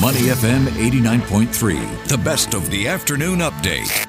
Money FM 89.3, the best of the afternoon update.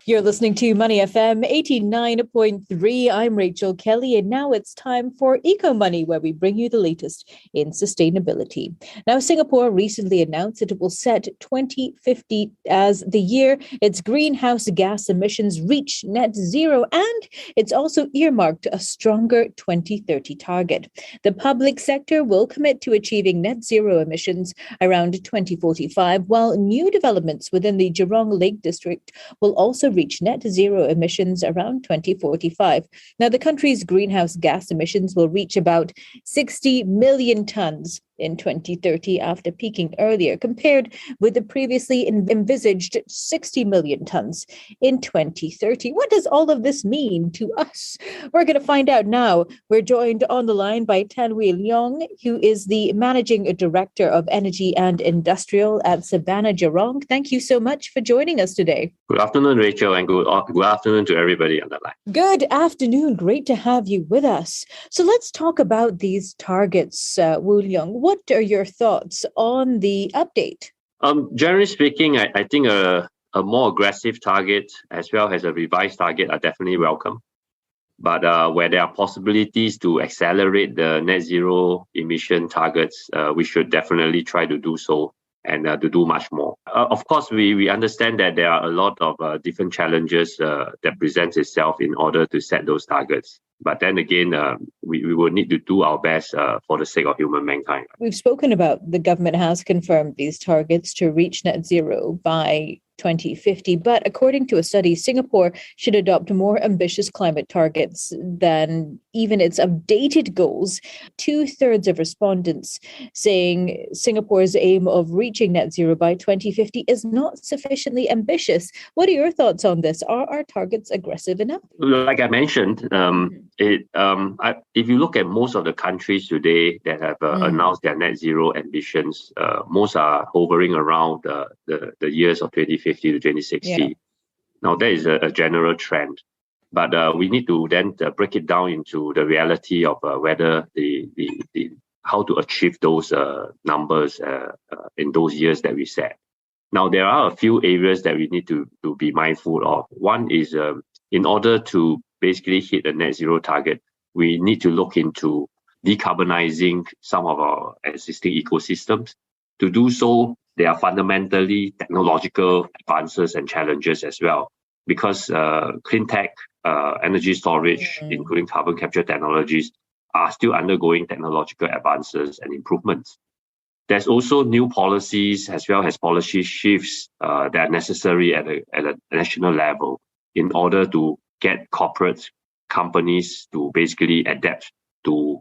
You're listening to Money FM 89.3. I'm Rachel Kelly, and now it's time for Eco Money, where we bring you the latest in sustainability. Now, Singapore recently announced that it will set 2050 as the year its greenhouse gas emissions reach net zero, and it's also earmarked a stronger 2030 target. The public sector will commit to achieving net zero emissions around 2045, while new developments within the Jurong Lake District will also reach net zero emissions around 2045. Now, the country's greenhouse gas emissions will reach about 60 million tons in 2030 after peaking earlier, compared with the previously envisaged 60 million tons in 2030. What does all of this mean to us? We're going to find out now. We're joined on the line by Tan Wooi Leong, who is the Managing Director of Energy and Industrial at Surbana Jurong. Thank you so much for joining us today. Good afternoon, Rachel, and good afternoon to everybody on the line. Good afternoon. Great to have you with us. So let's talk about these targets, Wooi Leong. What are your thoughts on the update? Generally speaking, I think a more aggressive target as well as a revised target are definitely welcome. But where there are possibilities to accelerate the net zero emission targets, we should definitely try to do so and to do much more. Of course, we understand that there are a lot of different challenges that presents itself in order to set those targets. But then again, we will need to do our best for the sake of human mankind. We've spoken about the government has confirmed these targets to reach net zero by 2050. But according to a study, Singapore should adopt more ambitious climate targets than even its updated goals. 2/3 of respondents saying Singapore's aim of reaching net zero by 2050 is not sufficiently ambitious. What are your thoughts on this? Are our targets aggressive enough? Like I mentioned, if you look at most of the countries today that have announced their net zero ambitions, most are hovering around the years of 2050 to 2060. Yeah. Now, that is a general trend. But we need to then break it down into the reality of whether how to achieve those numbers in those years that we set. Now, there are a few areas that we need to be mindful of. One is in order to basically hit the net zero target, we need to look into decarbonizing some of our existing ecosystems. To do so, there are fundamentally technological advances and challenges as well, because clean tech, energy storage, including carbon capture technologies, are still undergoing technological advances and improvements. There's also new policies as well as policy shifts that are necessary at a national level in order to get corporate companies to basically adapt to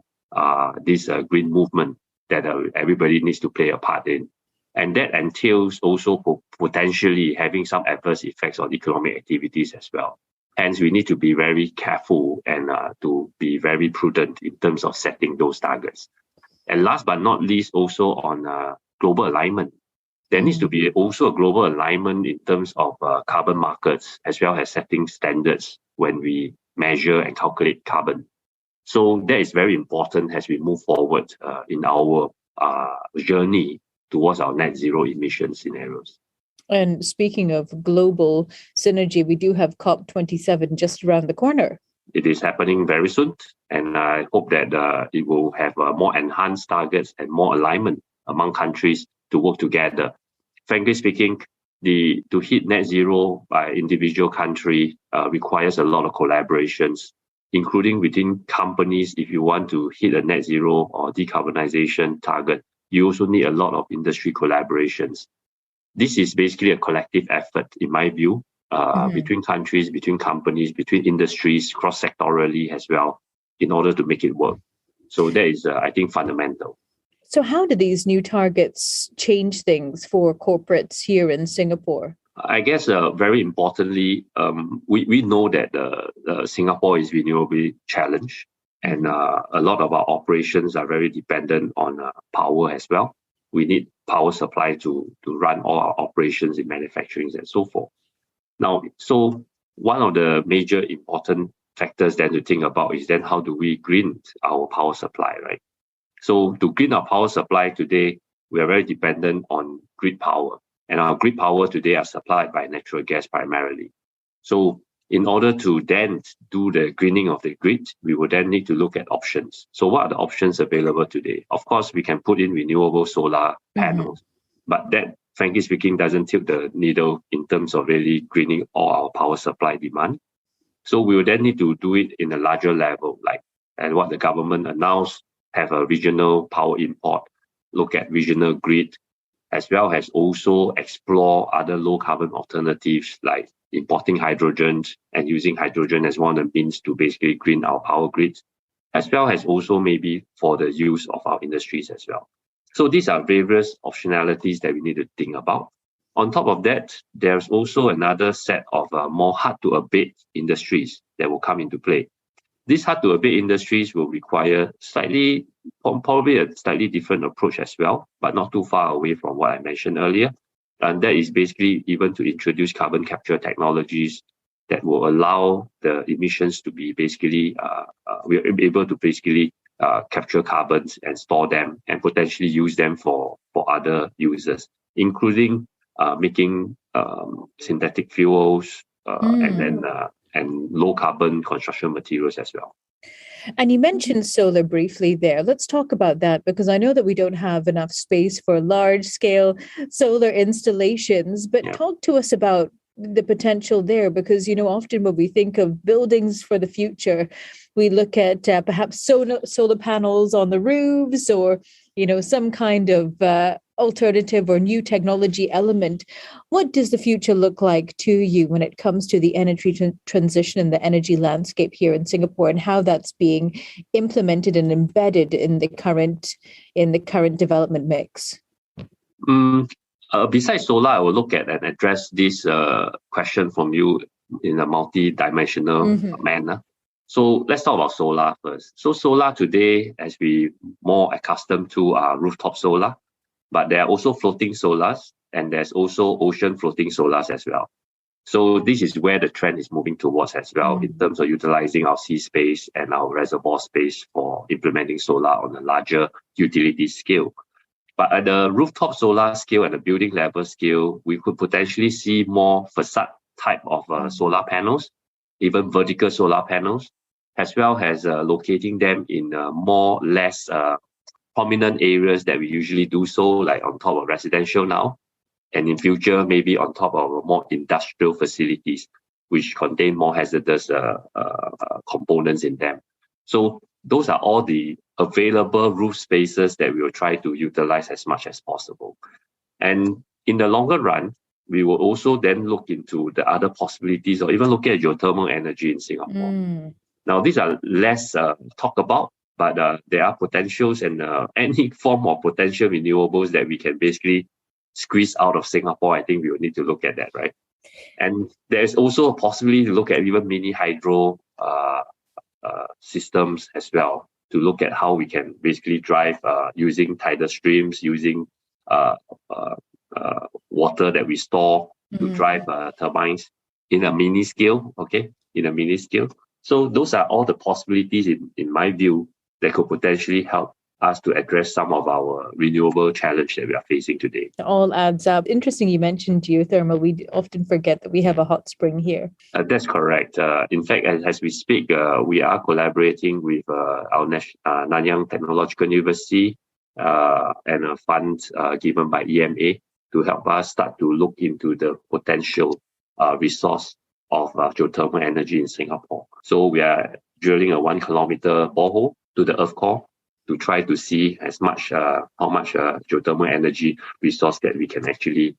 this green movement that everybody needs to play a part in. And that entails also potentially having some adverse effects on economic activities as well. Hence, we need to be very careful and to be very prudent in terms of setting those targets. And last but not least, also on global alignment. There needs to be also a global alignment in terms of carbon markets, as well as setting standards when we measure and calculate carbon. So that is very important as we move forward in our journey towards our net zero emission scenarios. And speaking of global synergy, we do have COP27 just around the corner. It is happening very soon, and I hope that it will have more enhanced targets and more alignment among countries to work together. Frankly speaking, to hit net zero by individual country requires a lot of collaborations, including within companies. If you want to hit a net zero or decarbonization target, you also need a lot of industry collaborations. This is basically a collective effort, in my view, between countries, between companies, between industries, cross-sectorally as well, in order to make it work. So that is, I think, fundamental. So how do these new targets change things for corporates here in Singapore? I guess very importantly, we know that Singapore is renewably challenged, and a lot of our operations are very dependent on power as well. We need power supply to run all our operations in manufacturing and so forth. Now, so one of the major important factors then to think about is then how do we green our power supply, right? So to green our power supply today, we are very dependent on grid power. And our grid power today are supplied by natural gas primarily. So in order to then do the greening of the grid, we would then need to look at options. So what are the options available today? Of course, we can put in renewable solar panels, but that, frankly speaking, doesn't tilt the needle in terms of really greening all our power supply demand. So we will then need to do it in a larger level, like and what the government announced, have a regional power import, look at regional grid, as well as also explore other low carbon alternatives like importing hydrogen and using hydrogen as one of the means to basically green our power grids, as well as also maybe for the use of our industries as well. So these are various optionalities that we need to think about. On top of that, there's also another set of more hard-to-abate industries that will come into play. These hard-to-abate industries will require probably a slightly different approach as well, but not too far away from what I mentioned earlier. And that is basically even to introduce carbon capture technologies that will allow the emissions to be basically, we are able to basically capture carbons and store them and potentially use them for other users, including making synthetic fuels and low carbon construction materials as well. And you mentioned solar briefly there. Let's talk about that, because I know that we don't have enough space for large scale solar installations, but talk to us about the potential there, because, often when we think of buildings for the future, we look at perhaps solar panels on the roofs or, some kind of alternative or new technology element. What does the future look like to you when it comes to the energy transition and the energy landscape here in Singapore, and how that's being implemented and embedded in the current development mix? Besides solar, I will look at and address this question from you in a multi-dimensional manner. So let's talk about solar first. So solar today, as we more accustomed to, are rooftop solar, but there are also floating solars, and there's also ocean floating solars as well. So this is where the trend is moving towards as well, in terms of utilizing our sea space and our reservoir space for implementing solar on a larger utility scale. But at the rooftop solar scale and the building level scale, we could potentially see more facade type of solar panels, even vertical solar panels, as well as locating them in less prominent areas that we usually do so, like on top of residential now, and in future, maybe on top of more industrial facilities, which contain more hazardous components in them. So those are all the available roof spaces that we will try to utilize as much as possible. And in the longer run, we will also then look into the other possibilities, or even look at geothermal energy in Singapore. Now, these are less talked about, but there are potentials, and any form of potential renewables that we can basically squeeze out of Singapore, I think we will need to look at that, right? And there's also a possibility to look at even mini hydro systems as well, to look at how we can basically drive using tidal streams, using water that we store to drive turbines in a mini scale, So those are all the possibilities, in my view, that could potentially help us to address some of our renewable challenge that we are facing today. It all adds up. Interesting you mentioned geothermal. We often forget that we have a hot spring here. That's correct. In fact, as we speak, we are collaborating with our Nanyang Technological University and a fund given by EMA to help us start to look into the potential resource of geothermal energy in Singapore. So we are drilling a 1 kilometer borehole to the earth core to try to see how much geothermal energy resource that we can actually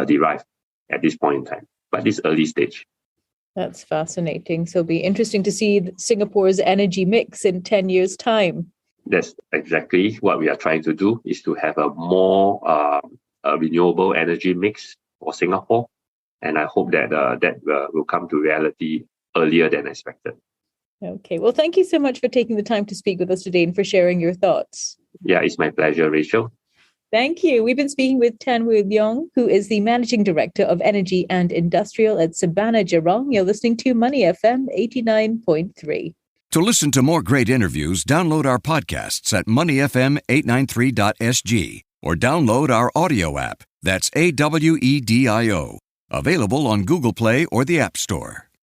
derive at this point in time, but this early stage. That's fascinating. So it'll be interesting to see Singapore's energy mix in 10 years' time. That's exactly what we are trying to do, is to have a more renewable energy mix for Singapore. And I hope that that will come to reality earlier than expected. Okay. Well, thank you so much for taking the time to speak with us today and for sharing your thoughts. Yeah, it's my pleasure, Rachel. Thank you. We've been speaking with Tan Wooi Leong, who is the Managing Director of Energy and Industrial at Surbana Jurong. You're listening to Money FM 89.3. To listen to more great interviews, download our podcasts at moneyfm893.sg or download our audio app. That's AWEDIO. Available on Google Play or the App Store.